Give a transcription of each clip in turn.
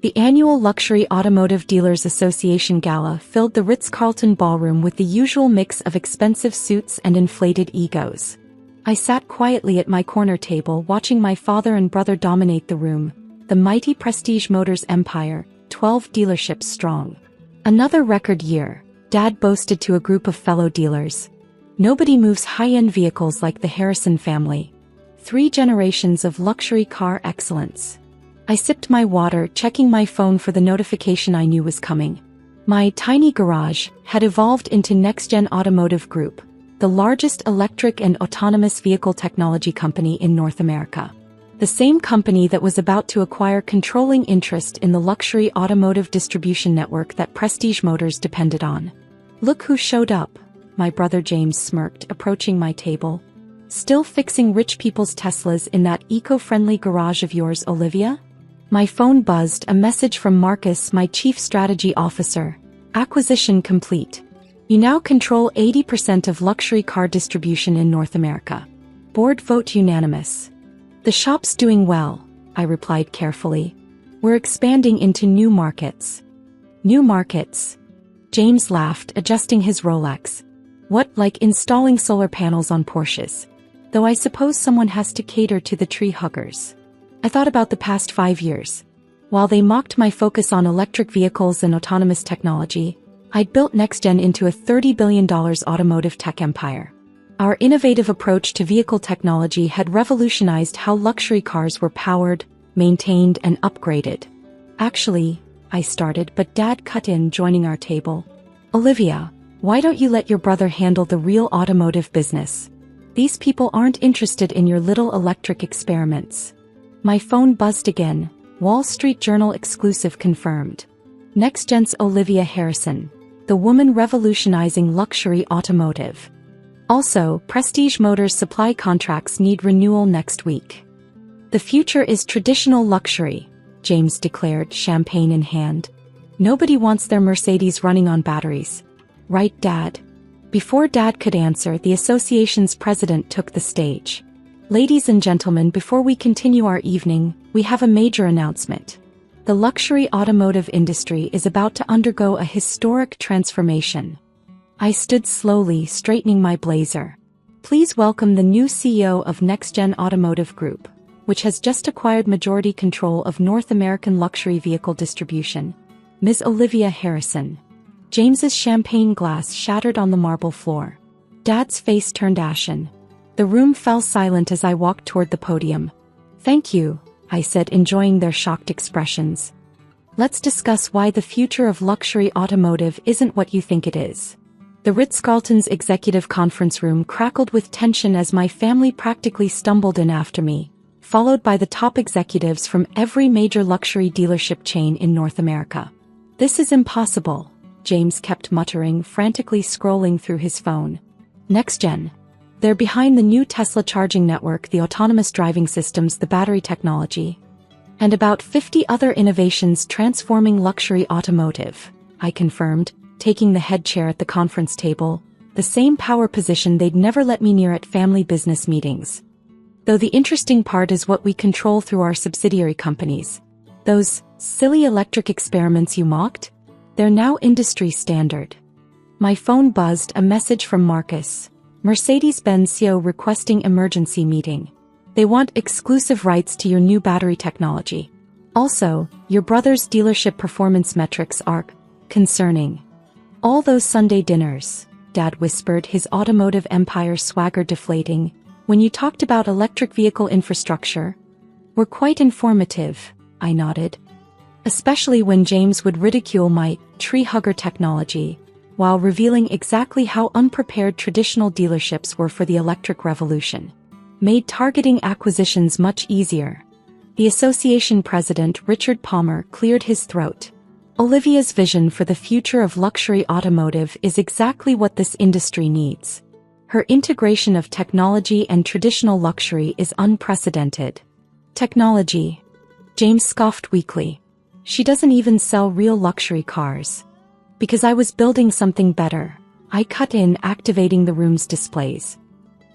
The annual Luxury Automotive Dealers Association Gala filled the Ritz-Carlton ballroom with the usual mix of expensive suits and inflated egos. I sat quietly at my corner table watching my father and brother dominate the room, the mighty Prestige Motors empire, 12 dealerships strong. Another record year, Dad boasted to a group of fellow dealers. Nobody moves high-end vehicles like the Harrison family. 3 generations of luxury car excellence. I sipped my water, checking my phone for the notification I knew was coming. My tiny garage had evolved into NextGen Automotive Group, the largest electric and autonomous vehicle technology company in North America. The same company that was about to acquire controlling interest in the luxury automotive distribution network that Prestige Motors depended on. Look who showed up, my brother James smirked, approaching my table. Still fixing rich people's Teslas in that eco-friendly garage of yours, Olivia? My phone buzzed, a message from Marcus, my chief strategy officer. Acquisition complete. You now control 80% of luxury car distribution in North America. Board vote unanimous. The shop's doing well, I replied carefully. We're expanding into new markets. New markets? James laughed, adjusting his Rolex. What, like installing solar panels on Porsches? Though I suppose someone has to cater to the tree huggers. I thought about the past 5 years. While they mocked my focus on electric vehicles and autonomous technology, I'd built NextGen into a $30 billion automotive tech empire. Our innovative approach to vehicle technology had revolutionized how luxury cars were powered, maintained, and upgraded. Actually, I started, but Dad cut in, joining our table. Olivia, why don't you let your brother handle the real automotive business? These people aren't interested in your little electric experiments. My phone buzzed again. Wall Street Journal exclusive confirmed. NextGen's Olivia Harrison, the woman revolutionizing luxury automotive. Also, Prestige Motors supply contracts need renewal next week. The future is traditional luxury, James declared, champagne in hand. Nobody wants their Mercedes running on batteries. Right, Dad? Before Dad could answer, the association's president took the stage. Ladies and gentlemen, before we continue our evening, we have a major announcement. The luxury automotive industry is about to undergo a historic transformation. I stood slowly, straightening my blazer. Please welcome the new CEO of NextGen Automotive Group, which has just acquired majority control of North American luxury vehicle distribution, Ms. Olivia Harrison. James's champagne glass shattered on the marble floor. Dad's face turned ashen. The room fell silent as I walked toward the podium. Thank you, I said, enjoying their shocked expressions. Let's discuss why the future of luxury automotive isn't what you think it is. The Ritz-Carlton's executive conference room crackled with tension as my family practically stumbled in after me, followed by the top executives from every major luxury dealership chain in North America. This is impossible, James kept muttering, frantically scrolling through his phone. NextGen. They're behind the new Tesla charging network, the autonomous driving systems, the battery technology, and about 50 other innovations transforming luxury automotive, I confirmed, taking the head chair at the conference table, the same power position they'd never let me near at family business meetings. Though the interesting part is what we control through our subsidiary companies. Those silly electric experiments you mocked? They're now industry standard. My phone buzzed, a message from Marcus. Mercedes-Benz CEO requesting emergency meeting. They want exclusive rights to your new battery technology. Also, your brother's dealership performance metrics are concerning. All those Sunday dinners, Dad whispered, his automotive empire swagger deflating, when you talked about electric vehicle infrastructure, were quite informative, I nodded. Especially when James would ridicule my tree hugger technology, while revealing exactly how unprepared traditional dealerships were for the electric revolution. Made targeting acquisitions much easier. The association president, Richard Palmer, cleared his throat. Olivia's vision for the future of luxury automotive is exactly what this industry needs. Her integration of technology and traditional luxury is unprecedented. Technology? James scoffed weakly. She doesn't even sell real luxury cars. Because I was building something better, I cut in, activating the room's displays.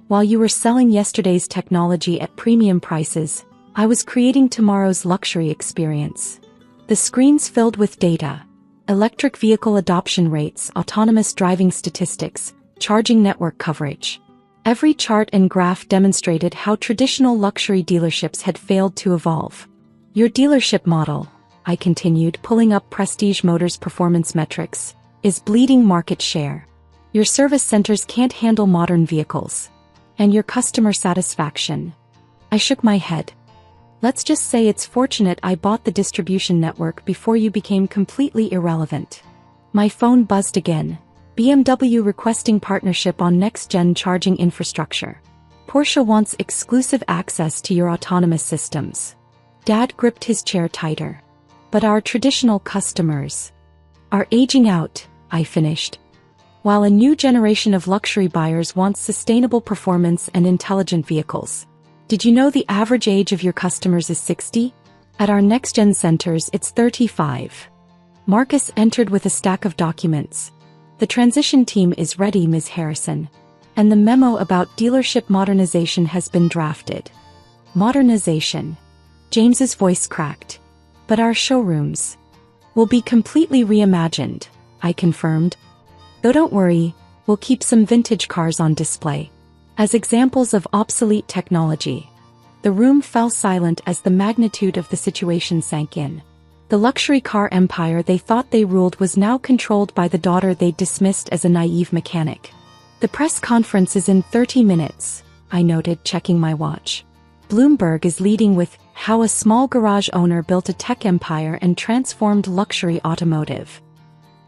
While you were selling yesterday's technology at premium prices, I was creating tomorrow's luxury experience. The screens filled with data. Electric vehicle adoption rates, autonomous driving statistics, charging network coverage. Every chart and graph demonstrated how traditional luxury dealerships had failed to evolve. Your dealership model, I continued, pulling up Prestige Motors' performance metrics, is bleeding market share. Your service centers can't handle modern vehicles. And your customer satisfaction. I shook my head. Let's just say it's fortunate I bought the distribution network before you became completely irrelevant. My phone buzzed again. BMW requesting partnership on next-gen charging infrastructure. Porsche wants exclusive access to your autonomous systems. Dad gripped his chair tighter. But our traditional customers are aging out, I finished. While a new generation of luxury buyers wants sustainable performance and intelligent vehicles. Did you know the average age of your customers is 60? At our next-gen centers, it's 35. Marcus entered with a stack of documents. The transition team is ready, Ms. Harrison. And the memo about dealership modernization has been drafted. Modernization. James's voice cracked. But our showrooms will be completely reimagined, I confirmed. Though don't worry, we'll keep some vintage cars on display. As examples of obsolete technology. The room fell silent as the magnitude of the situation sank in. The luxury car empire they thought they ruled was now controlled by the daughter they'd dismissed as a naive mechanic. The press conference is in 30 minutes, I noted, checking my watch. Bloomberg is leading with how a small garage owner built a tech empire and transformed luxury automotive.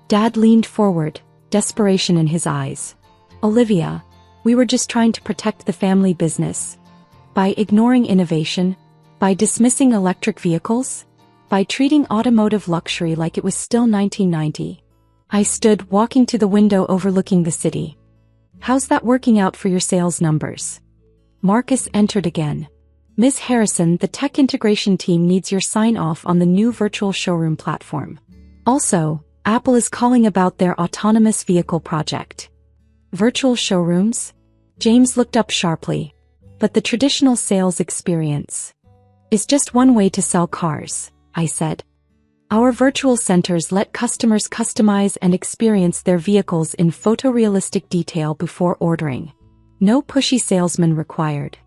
Dad leaned forward, desperation in his eyes. Olivia, we were just trying to protect the family business. By ignoring innovation, by dismissing electric vehicles, by treating automotive luxury like it was still 1990. I stood, walking to the window overlooking the city. How's that working out for your sales numbers? Marcus entered again. Ms. Harrison, the tech integration team needs your sign-off on the new virtual showroom platform. Also, Apple is calling about their autonomous vehicle project. Virtual showrooms? James looked up sharply. But the traditional sales experience is just one way to sell cars, I said. Our virtual centers let customers customize and experience their vehicles in photorealistic detail before ordering. No pushy salesman required.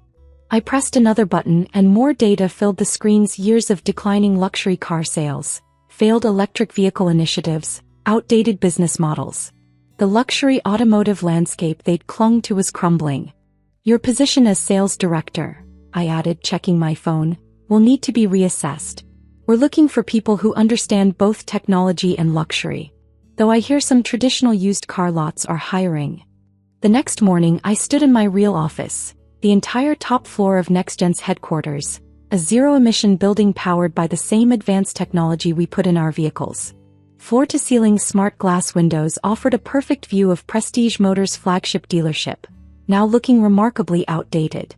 I pressed another button and more data filled the screen's years of declining luxury car sales, failed electric vehicle initiatives, outdated business models. The luxury automotive landscape they'd clung to was crumbling. Your position as sales director, I added, checking my phone, will need to be reassessed. We're looking for people who understand both technology and luxury. Though I hear some traditional used car lots are hiring. The next morning I stood in my real office, the entire top floor of NextGen's headquarters, a zero-emission building powered by the same advanced technology we put in our vehicles. Floor-to-ceiling smart glass windows offered a perfect view of Prestige Motors' flagship dealership, now looking remarkably outdated.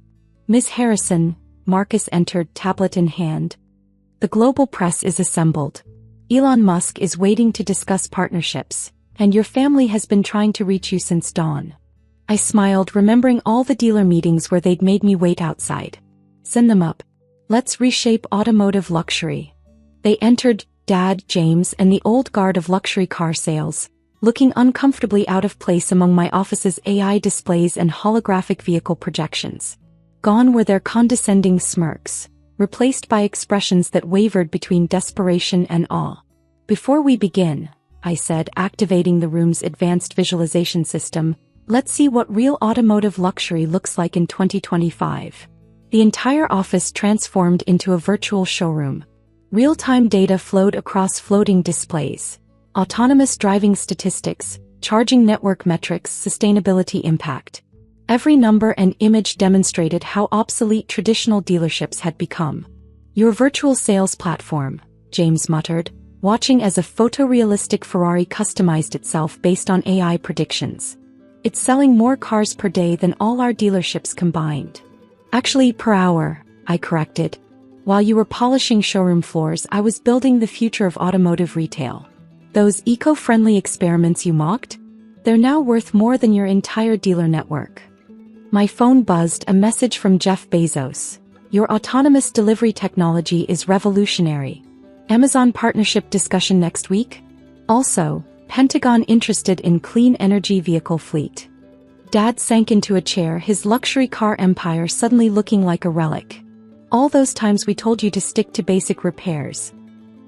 Ms. Harrison, Marcus entered, tablet in hand. The global press is assembled. Elon Musk is waiting to discuss partnerships, and your family has been trying to reach you since dawn. I smiled, remembering all the dealer meetings where they'd made me wait outside. Send them up. Let's reshape automotive luxury. They entered, Dad, James, and the old guard of luxury car sales, looking uncomfortably out of place among my office's AI displays and holographic vehicle projections. Gone were their condescending smirks, replaced by expressions that wavered between desperation and awe. Before we begin, I said, activating the room's advanced visualization system, let's see what real automotive luxury looks like in 2025. The entire office transformed into a virtual showroom. Real-time data flowed across floating displays. Autonomous driving statistics, charging network metrics, sustainability impact. Every number and image demonstrated how obsolete traditional dealerships had become. Your virtual sales platform, James muttered, watching as a photorealistic Ferrari customized itself based on AI predictions. It's selling more cars per day than all our dealerships combined. Actually, per hour, I corrected. While you were polishing showroom floors, I was building the future of automotive retail. Those eco-friendly experiments you mocked? They're now worth more than your entire dealer network. My phone buzzed, a message from Jeff Bezos. Your autonomous delivery technology is revolutionary. Amazon partnership discussion next week? Also, Pentagon interested in clean energy vehicle fleet. Dad sank into a chair, his luxury car empire suddenly looking like a relic. All those times we told you to stick to basic repairs.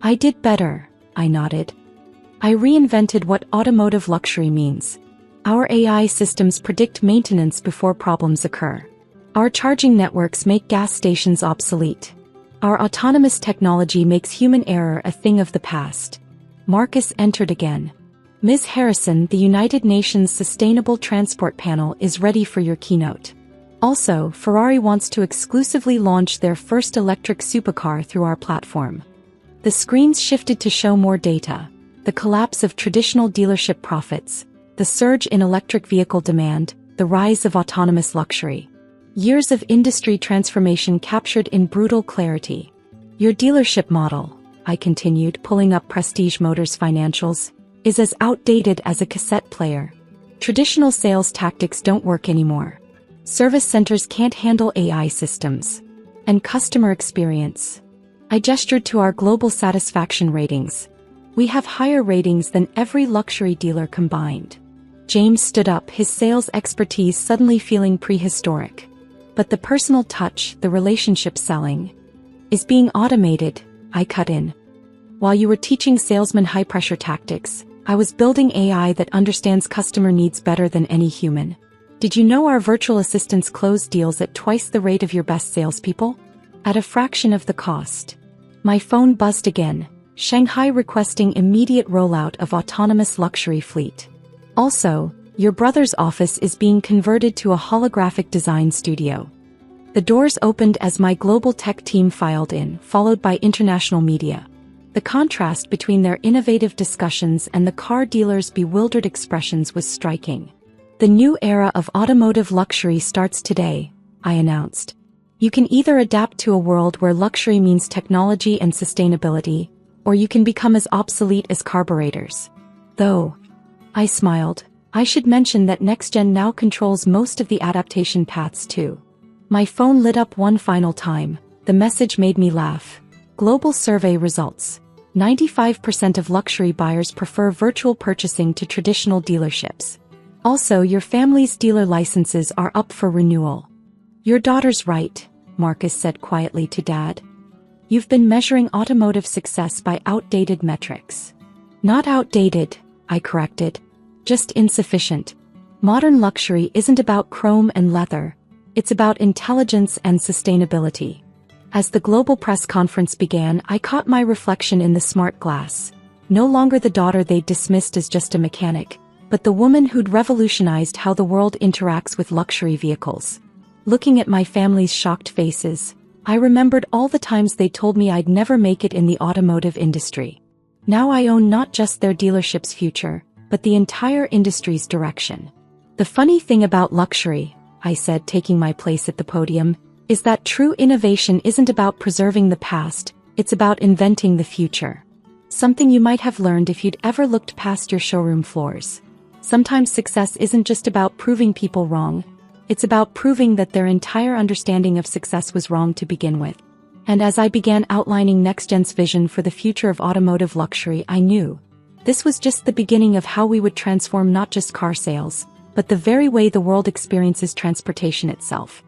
I did better, I nodded. I reinvented what automotive luxury means. Our AI systems predict maintenance before problems occur. Our charging networks make gas stations obsolete. Our autonomous technology makes human error a thing of the past. Marcus entered again. Ms. Harrison, the United Nations Sustainable Transport Panel is ready for your keynote. Also, Ferrari wants to exclusively launch their first electric supercar through our platform. The screens shifted to show more data. The collapse of traditional dealership profits, the surge in electric vehicle demand, the rise of autonomous luxury. Years of industry transformation captured in brutal clarity. Your dealership model, I continued, pulling up Prestige Motors' financials, is as outdated as a cassette player. Traditional sales tactics don't work anymore. Service centers can't handle AI systems. And customer experience. I gestured to our global satisfaction ratings. We have higher ratings than every luxury dealer combined. James stood up, his sales expertise suddenly feeling prehistoric. But the personal touch, the relationship selling, is being automated, I cut in. While you were teaching salesmen high-pressure tactics, I was building AI that understands customer needs better than any human. Did you know our virtual assistants close deals at twice the rate of your best salespeople? At a fraction of the cost. My phone buzzed again, Shanghai requesting immediate rollout of autonomous luxury fleet. Also, your brother's office is being converted to a holographic design studio. The doors opened as my global tech team filed in, followed by international media. The contrast between their innovative discussions and the car dealers' bewildered expressions was striking. The new era of automotive luxury starts today, I announced. You can either adapt to a world where luxury means technology and sustainability, or you can become as obsolete as carburetors. Though, I smiled, I should mention that NextGen now controls most of the adaptation paths too. My phone lit up one final time. The message made me laugh. Global survey results. 95% of luxury buyers prefer virtual purchasing to traditional dealerships. Also, your family's dealer licenses are up for renewal. Your daughter's right, Marcus said quietly to Dad. You've been measuring automotive success by outdated metrics. Not outdated, I corrected. Just insufficient. Modern luxury isn't about chrome and leather. It's about intelligence and sustainability. As the global press conference began, I caught my reflection in the smart glass. No longer the daughter they'd dismissed as just a mechanic, but the woman who'd revolutionized how the world interacts with luxury vehicles. Looking at my family's shocked faces, I remembered all the times they told me I'd never make it in the automotive industry. Now I own not just their dealership's future, but the entire industry's direction. The funny thing about luxury, I said, taking my place at the podium, is that true innovation isn't about preserving the past, it's about inventing the future. Something you might have learned if you'd ever looked past your showroom floors. Sometimes success isn't just about proving people wrong, it's about proving that their entire understanding of success was wrong to begin with. And as I began outlining NextGen's vision for the future of automotive luxury, I knew this was just the beginning of how we would transform not just car sales, but the very way the world experiences transportation itself.